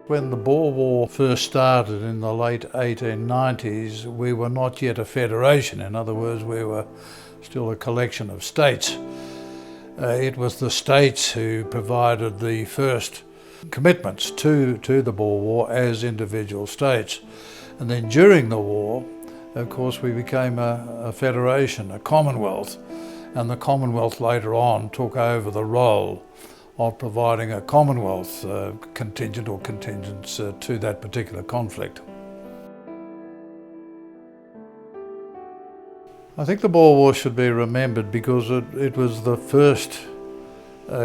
When the Boer War first started in the late 1890s, we were not yet a federation. In other words, we were still a collection of states. It was the states who provided the first commitments to the Boer War as individual states. And then during the war, of course, we became a federation, a Commonwealth, and the Commonwealth later on took over the role of providing a Commonwealth contingent or contingents to that particular conflict. I think the Boer War should be remembered because it was the first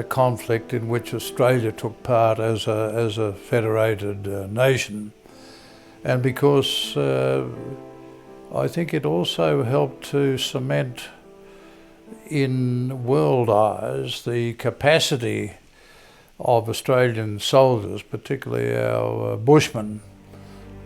conflict in which Australia took part as a federated nation, and because I think it also helped to cement in world eyes the capacity of Australian soldiers, particularly our bushmen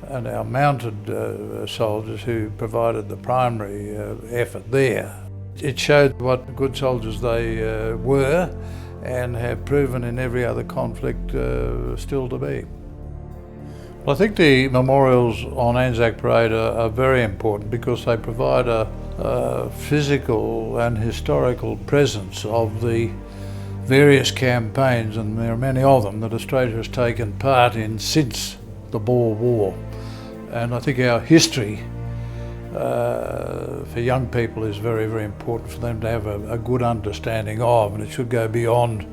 and our mounted soldiers who provided the primary effort there. It showed what good soldiers they were and have proven in every other conflict still to be. Well, I think the memorials on ANZAC Parade are very important because they provide a physical and historical presence of the various campaigns, and there are many of them, that Australia has taken part in since the Boer War. And I think our history for young people is very, very important for them to have a good understanding of, and it should go beyond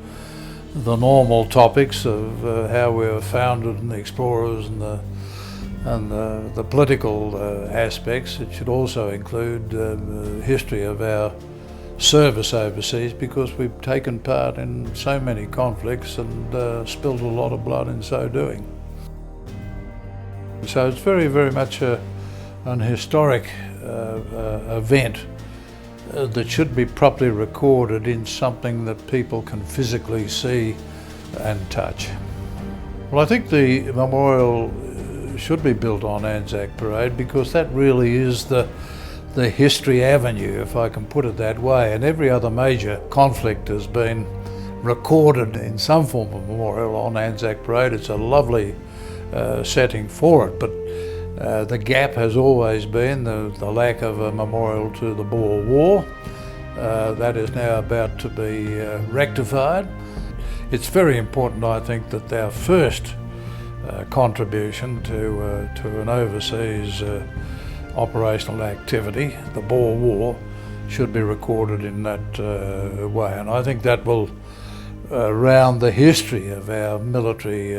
the normal topics of how we were founded and the explorers and the political aspects. It should also include the history of our service overseas, because we've taken part in so many conflicts and spilled a lot of blood in so doing. So it's very, very much an historic event that should be properly recorded in something that people can physically see and touch. Well, I think the memorial should be built on ANZAC Parade because that really is the history avenue, if I can put it that way, and every other major conflict has been recorded in some form of memorial on ANZAC Parade. It's a lovely setting for it, but the gap has always been the lack of a memorial to the Boer War. That is now about to be rectified. It's very important, I think, that our first contribution to an overseas operational activity, the Boer War, should be recorded in that way, and I think that will round the history of our military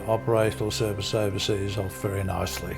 operational service overseas off very nicely.